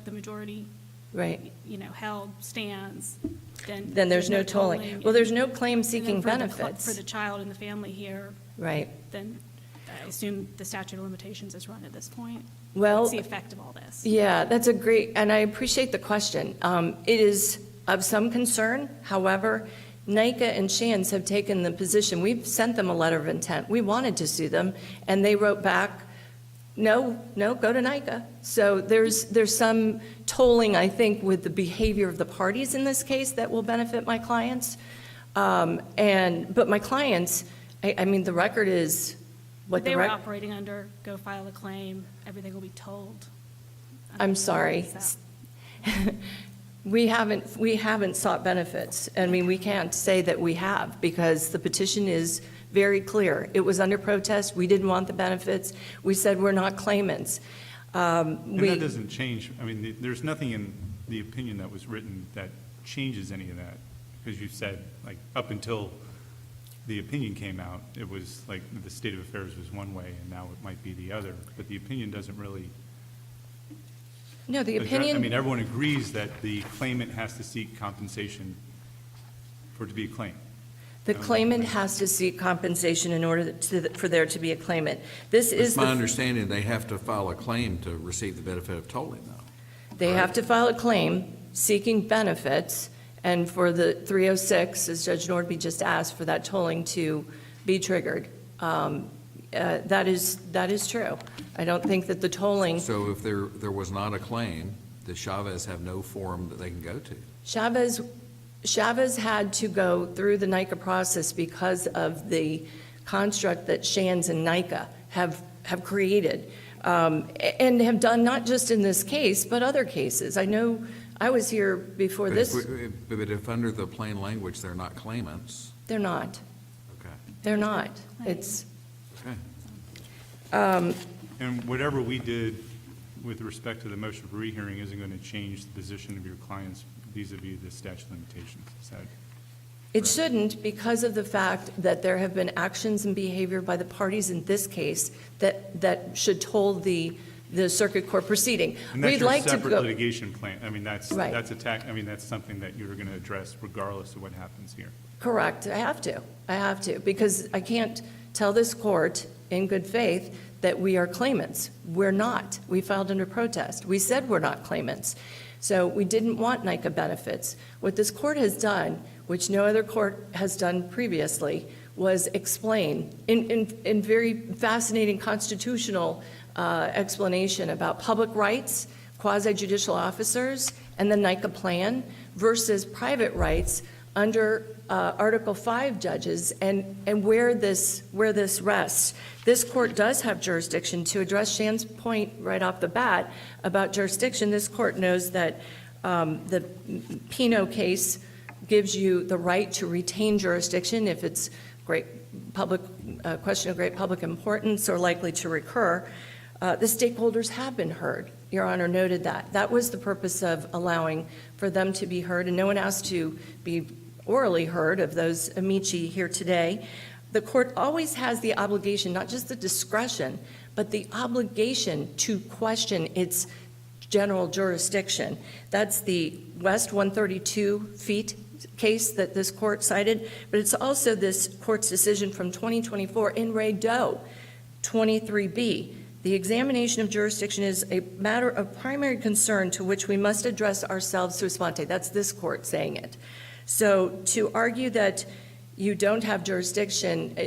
the majority, right, held stands, then. then there's no tolling. Well, there's no claim And then seeking for the benefits. child and the family here, Right. then I assume the statute of limitations is run at this point. Well, What's the effect of all this? yeah, that's a great, and I appreciate the question. It is of some concern. However, NICA and Shands have taken the position, we've sent them a letter of intent. We wanted to sue them, and they wrote back, no, go to NICA. So there's some tolling, I think, with the behavior of the parties in this case that will benefit my clients. But my clients, I mean, the record is what They the were record. operating under, go file a claim, everything will be told. I'm sorry. So- We haven't sought benefits. I mean, we can't say that we have, because the petition is very clear. It was under protest, we didn't want the benefits, we said we're not claimants. And that doesn't change, I mean, there's nothing in the opinion that was written that changes any of that, because you said, like, up until the opinion came out, it was like the state of affairs was one way, and now it might be the other, but the opinion doesn't really. No, the I mean, opinion, everyone agrees that the claimant has to seek compensation for it to be a claim. the claimant has to seek compensation in order for there to be a claimant. This It's is my the, understanding they have to file a claim to receive the benefit of tolling, though. they have to file a claim seeking benefits, and for the 306, as Judge Nordby just asked, for that tolling to be triggered. That is true. I don't think that the tolling, So if there was not a claim, the Chavez have no forum that they can go to. Chavez had to go through the NICA process because of the construct that Shands and NICA have created, and have done not just in this case, but other cases. I know I was here before But this. But if under the plain language, they're not claimants, They're not. okay, They're not. It's, okay. And whatever we did with respect to the motion for rehearing isn't going to change the position of your clients vis-à-vis the statute of limitations. Is that? it shouldn't, because of the fact that there have been actions and behavior by the parties in this case that should toll the circuit court proceeding. And that's We'd your like to separate go. litigation plan. I mean, that's Right. I mean, that's something that you're going to address regardless of what happens here. Correct, I have to, because I can't tell this court in good faith that we are claimants. We're not. We filed under protest. We said we're not claimants. So we didn't want NICA benefits. What this court has done, which no other court has done previously, was explain in very fascinating constitutional explanation about public rights, quasi-judicial officers, and the NICA plan versus private rights under Article 5 judges and where this rests. This court does have jurisdiction. To address Shan's point right off the bat about jurisdiction, this court knows that the Pino case gives you the right to retain jurisdiction if it's question of great public importance or likely to recur. The stakeholders have been heard. Your Honor noted that. That was the purpose of allowing for them to be heard, and no one asked to be orally heard of those amici here today. The court always has the obligation, not just the discretion, but the obligation to question its general jurisdiction. That's the West 132 feet case that this court cited, but it's also this court's decision from 2024 in Ray Doe 23B. The examination of jurisdiction is a matter of primary concern to which we must address ourselves sua sponte. That's this court saying it. So to argue that you don't have jurisdiction,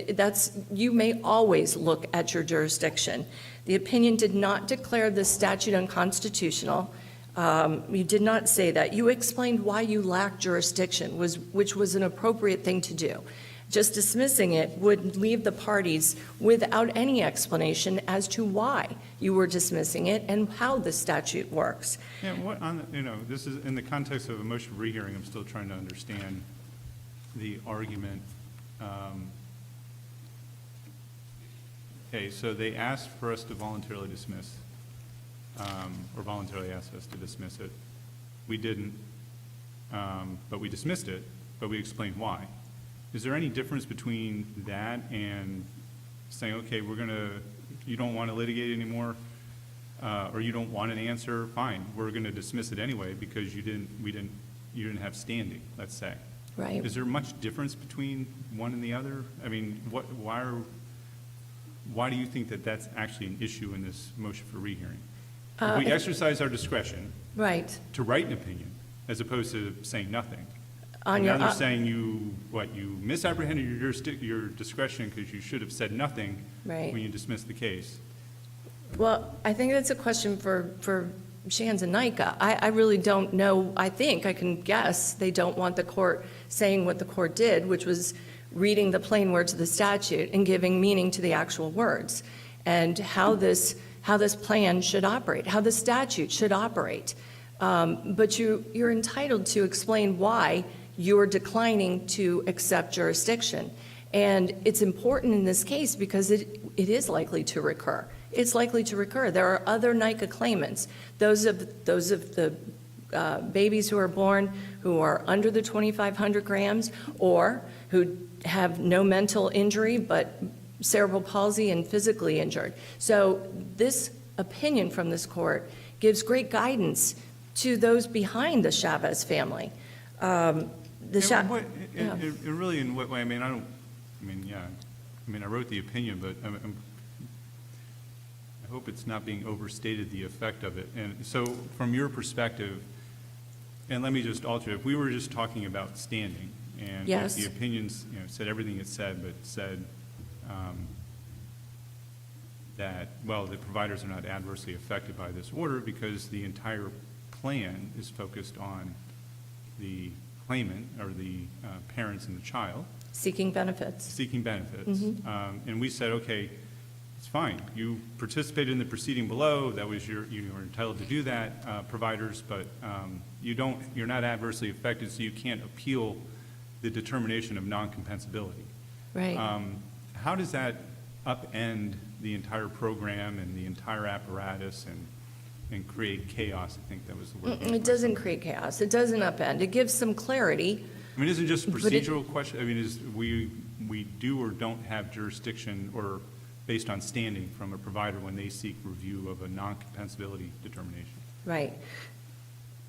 you may always look at your jurisdiction. The opinion did not declare this statute unconstitutional. You did not say that. You explained why you lacked jurisdiction, which was an appropriate thing to do. Just dismissing it would leave the parties without any explanation as to why you were dismissing it and how the statute works. Yeah, this is in the context of a motion for rehearing. I'm still trying to understand the argument. Okay, so they asked for us to voluntarily dismiss, or voluntarily asked us to dismiss it. We didn't, but we dismissed it, but we explained why. Is there any difference between that and saying, okay, you don't want to litigate anymore, or you don't want an answer, fine, we're going to dismiss it anyway because you didn't have standing, let's say. Right. Is there much difference between one and the other? I mean, why do you think that that's actually an issue in this motion for rehearing? If we exercise our discretion Right. to write an opinion as opposed to saying nothing. On Now your, they're saying you misapprehended your discretion because you should have said nothing Right. when you dismissed the case. well, I think that's a question for Shands and Nika. I really don't know. I think I can guess they don't want the court saying what the court did, which was reading the plain words of the statute and giving meaning to the actual words and how this plan should operate, how the statute should operate. But you're entitled to explain why you're declining to accept jurisdiction. And it's important in this case because it is likely to recur. It's likely to recur. There are other NICA claimants, those of the babies who are born who are under the 2,500 grams or who have no mental injury but cerebral palsy and physically injured. So this opinion from this court gives great guidance to those behind the Chavez family. It really, in what way? I wrote the opinion, but I hope it's not being overstated, the effect of it. And so from your perspective, and let me just alter it, if we were just talking about standing, and Yes. the opinions, said everything it said, but said that, well, the providers are not adversely affected by this order because the entire plan is focused on the claimant or the parents and the child Seeking benefits. seeking benefits. And we said, okay, it's fine. You participated in the proceeding below. That was you were entitled to do that, providers, but you're not adversely affected, so you can't appeal the determination of non-compensability. Right. How does that upend the entire program and the entire apparatus and create chaos? I think that was the word. It doesn't create chaos. It doesn't upend. It gives some clarity. I mean, isn't it just a But it- procedural question? I mean, is we do or don't have jurisdiction or based on standing from a provider when they seek review of a non-compensability determination? Right.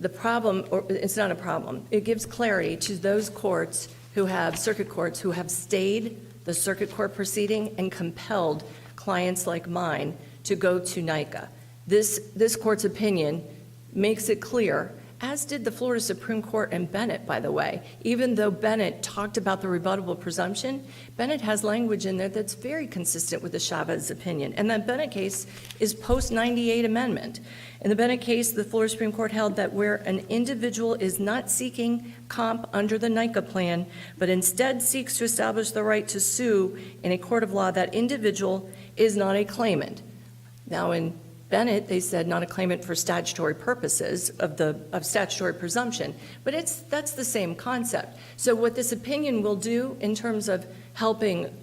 The problem, or it's not a problem, it gives clarity to those courts who have, circuit courts, who have stayed the circuit court proceeding and compelled clients like mine to go to NICA. This court's opinion makes it clear as did the Florida Supreme Court and Bennett, by the way. Even though Bennett talked about the rebuttable presumption, Bennett has language in there that's very consistent with the Chavez opinion. And that Bennett case is post-98 amendment. In the Bennett case, the Florida Supreme Court held that where an individual is not seeking comp under the NICA plan, but instead seeks to establish the right to sue in a court of law, that individual is not a claimant. Now, in Bennett, they said not a claimant for statutory purposes of statutory presumption, but that's the same concept. So what this opinion will do in terms of helping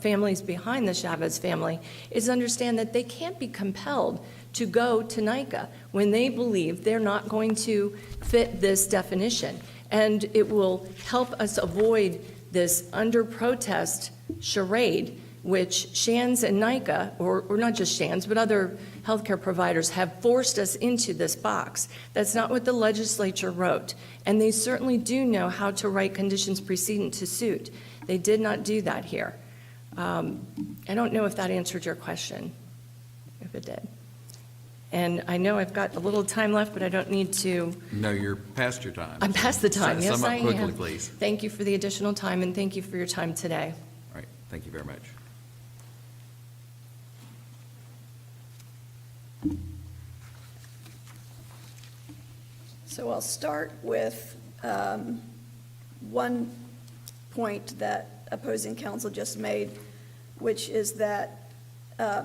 families behind the Chavez family is understand that they can't be compelled to go to NICA when they believe they're not going to fit this definition. And it will help us avoid this under protest charade, which Shands and NICA, or not just Shands, but other healthcare providers have forced us into this box. That's not what the legislature wrote. And they certainly do know how to write conditions precedent to suit. They did not do that here. I don't know if that answered your question, if it did. And I know I've got a little time left, but I don't need to. No, you're past your time. I'm past the time, yes, Sum I up am. quickly, please. Thank you for the additional time, and thank you for your time today. All right, thank you very much. So I'll start with one point that opposing counsel just made, which is that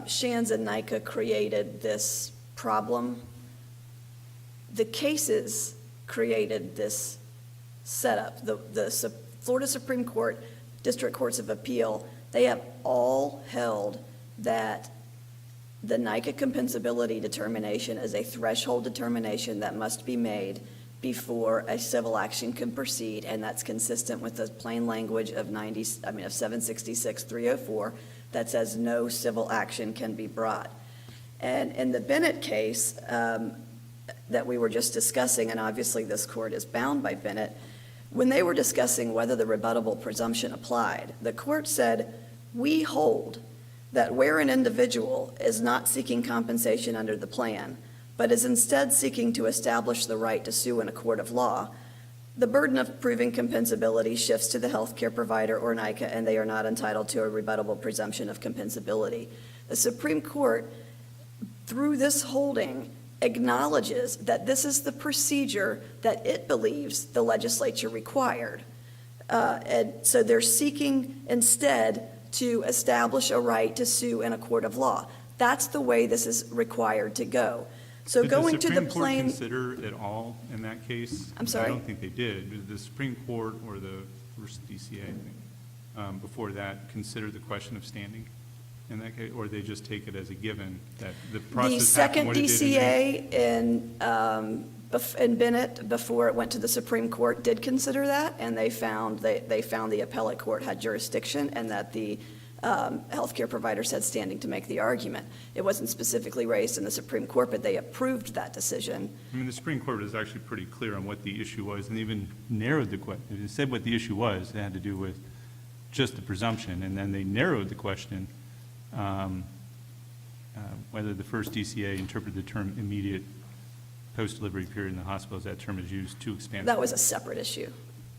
Shands and NICA created this problem. The cases created this setup. The Florida Supreme Court, District Courts of Appeal, they have all held that the NICA compensability determination is a threshold determination that must be made before a civil action can proceed, and that's consistent with the plain language of 766-304 that says no civil action can be brought. And in the Bennett case that we were just discussing, and obviously this court is bound by Bennett, when they were discussing whether the rebuttable presumption applied, the court said, we hold that where an individual is not seeking compensation under the plan, but is instead seeking to establish the right to sue in a court of law, the burden of proving compensability shifts to the healthcare provider or NICA, and they are not entitled to a rebuttable presumption of compensability. The Supreme Court, through this holding, acknowledges that this is the procedure that it believes the legislature required. And so they're seeking instead to establish a right to sue in a court of law. That's the way this is required to go. So going to the Did the Supreme Court plain, consider it all in that case? I'm sorry? I don't think they did. Did the Supreme Court or the first DCA, I think, before that, consider the question of standing in that case? Or they just take it as a given that the the process happened second what it did DCA in Bennett, before it went to the Supreme Court, did consider that, and they found the appellate court had jurisdiction and that the healthcare providers had standing to make the argument. It wasn't specifically raised in the Supreme Court, but they approved that decision. I mean, the Supreme Court was actually pretty clear on what the issue was, and even narrowed the question. It said what the issue was. It had to do with just the presumption, and then they narrowed the question whether the first DCA interpreted the term immediate post-delivery period in the hospital as that term is used too expansively. That was a separate issue.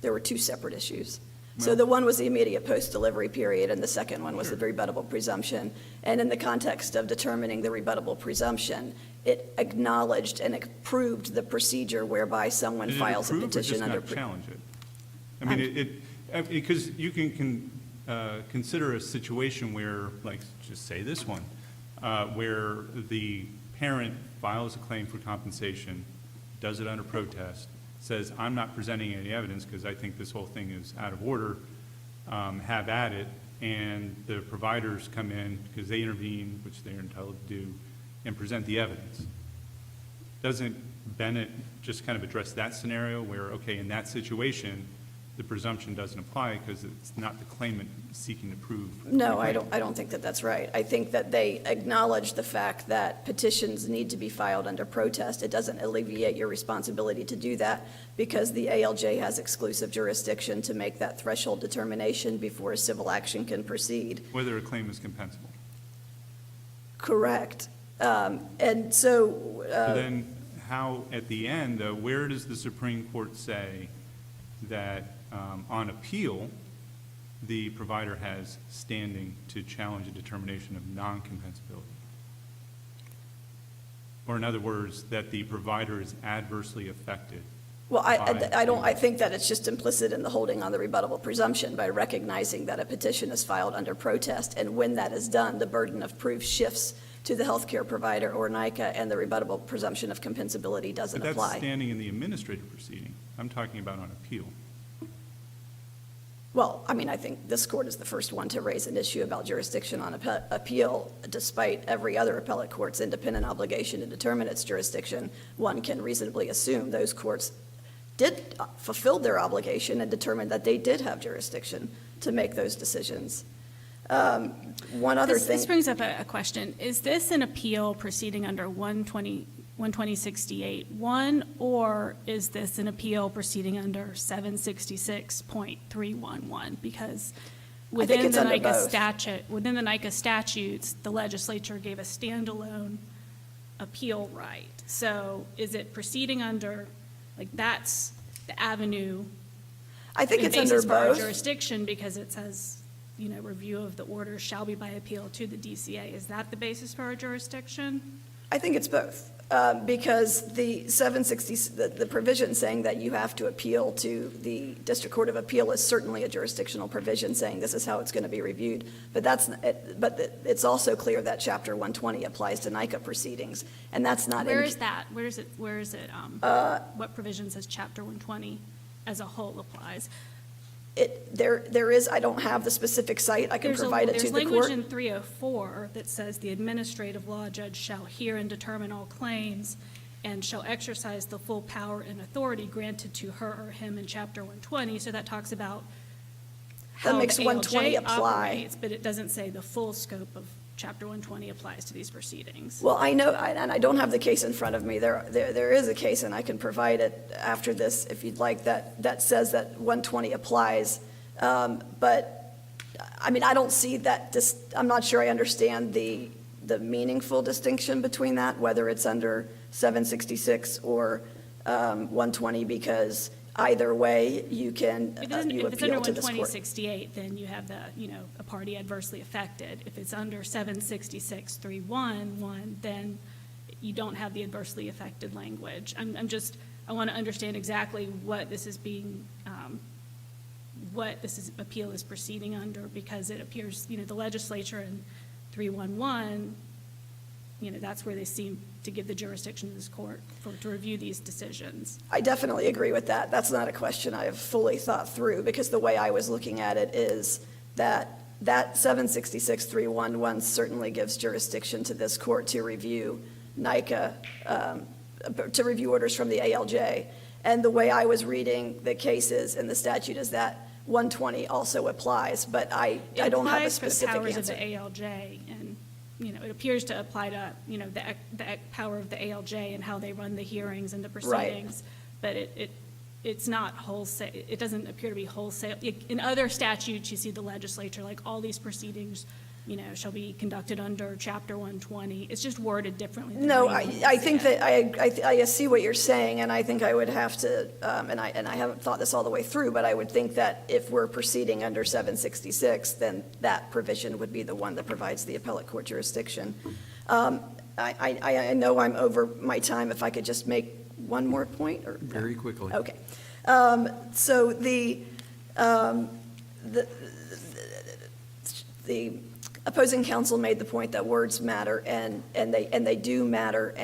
There were two separate issues. So the one was the immediate post-delivery period, and the second one was the rebuttable presumption. And in the context of determining the rebuttable presumption, it acknowledged and approved the procedure whereby someone files a petition under. Did it approve or just not challenge it? I mean, because you can consider a situation where, like, just say this one, where the parent files a claim for compensation, does it under protest, says, I'm not presenting any evidence because I think this whole thing is out of order, have at it, and the providers come in because they intervene, which they're entitled to do, and present the evidence. Doesn't Bennett just kind of address that scenario where, okay, in that situation, the presumption doesn't apply because it's not the claimant seeking to prove? No, I don't think that that's right. I think that they acknowledge the fact that petitions need to be filed under protest. It doesn't alleviate your responsibility to do that because the ALJ has exclusive jurisdiction to make that threshold determination before a civil action can proceed. Whether a claim is compensable. Correct. And so. So then, how, at the end, though, where does the Supreme Court say that on appeal, the provider has standing to challenge a determination of non-compensability? Or in other words, that the provider is adversely affected? Well, I think that it's just implicit in the holding on the rebuttable presumption by recognizing that a petition is filed under protest, and when that is done, the burden of proof shifts to the healthcare provider or NICA, and the rebuttable presumption of compensability doesn't But that's apply. standing in the administrative proceeding. I'm talking about on appeal. Well, I mean, I think this court is the first one to raise an issue about jurisdiction on appeal, despite every other appellate court's independent obligation to determine its jurisdiction. One can reasonably assume those courts did fulfill their obligation and determined that they did have jurisdiction to make those decisions. One other thing. This brings up a question. Is this an appeal proceeding under 12068-1, or is this an appeal proceeding under 766.311? Because within it's the under NICA both. within the NICA statutes, the legislature gave a standalone appeal right. So is it proceeding under, like, that's the avenue? I think and it's under basis for our both. jurisdiction, because it says, review of the order shall be by appeal to the DCA. Is that the basis for our jurisdiction? I think it's both, because the 760, the provision saying that you have to appeal to the District Court of Appeal is certainly a jurisdictional provision saying this is how it's going to be reviewed. But it's also clear that Chapter 120 applies to NICA proceedings, and that's not. Where is that? Where is it? What provision says Chapter 120 as a whole applies? There is, I don't have the specific site. I can provide it to the There's language court. in 304 that says the administrative law judge shall hear and determine all claims and shall exercise the full power and authority granted to her or him in Chapter 120. So that talks about That how makes the 120 ALJ apply. operates, but it doesn't say the full scope of Chapter 120 applies to these proceedings. Well, I know, and I don't have the case in front of me. There is a case, and I can provide it after this if you'd like, that says that 120 applies. But, I mean, I don't see that, I'm not sure I understand the meaningful distinction between that, whether it's under 766 or 120, because either way, you can, If you it's under appeal to this court. 12068, then you have the, a party adversely affected. If it's under 766.311, then you don't have the adversely affected language. I want to understand exactly what this is being, appeal is proceeding under, because it appears, the legislature in 311, that's where they seem to give the jurisdiction to this court to review these decisions. I definitely agree with that. That's not a question I have fully thought through, because the way I was looking at it is that 766.311 certainly gives jurisdiction to this court to review NICA, to review orders from the ALJ. And the way I was reading the cases in the statute is that 120 also applies, but I don't have a specific It applies for the powers answer. of the ALJ, and, it appears to apply to, the power of the ALJ and how they run the hearings and the proceedings. But it's not wholesale, it doesn't appear to be wholesale. In other statutes, you see the legislature, like, all these proceedings, shall be conducted under Chapter 120. It's just worded differently. than No, how you I see think it. that, I see what you're saying, and I think I would have to, and I haven't thought this all the way through, but I would think that if we're proceeding under 766, then that provision would be the one that provides the appellate court jurisdiction. I know I'm over my time. If I could just make one more point, or? Very quickly. Okay. So the opposing counsel made the point that words matter, and they do matter,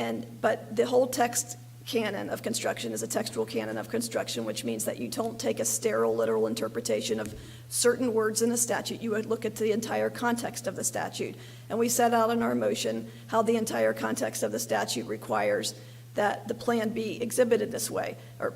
but the whole text canon of construction is a textual canon of construction, which means that you don't take a sterile, literal interpretation of certain words in a statute. You would look at the entire context of the statute. And we set out in our motion how the entire context of the statute requires that the plan be exhibited this way, or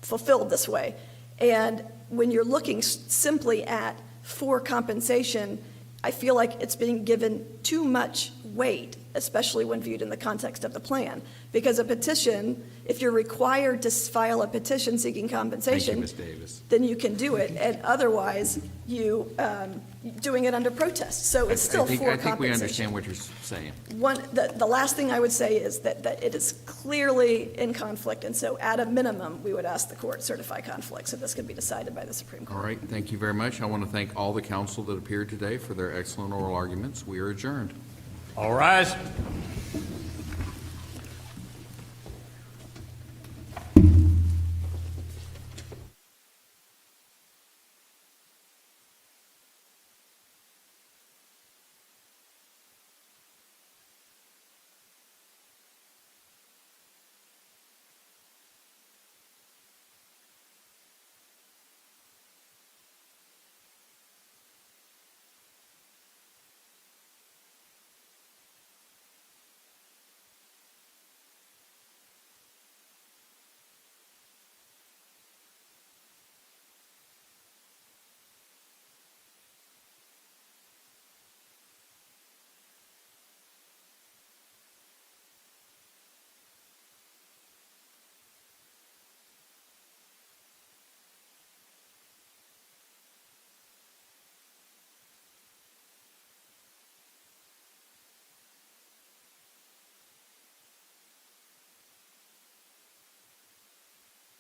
fulfilled this way. And when you're looking simply at for compensation, I feel like it's being given too much weight, especially when viewed in the context of the plan. Because a petition, if you're required to file a petition seeking Thank you, compensation, Ms. Davis. then you can do it, and otherwise, doing it under protest. So it's still for compensation. I think we understand what you're saying. The last thing I would say is that it is clearly in conflict, and so at a minimum, we would ask the court certify conflict, so this can be decided by the Supreme Court. All right, thank you very much. I want to thank all the counsel that appeared today for their excellent oral arguments. We are adjourned. All rise.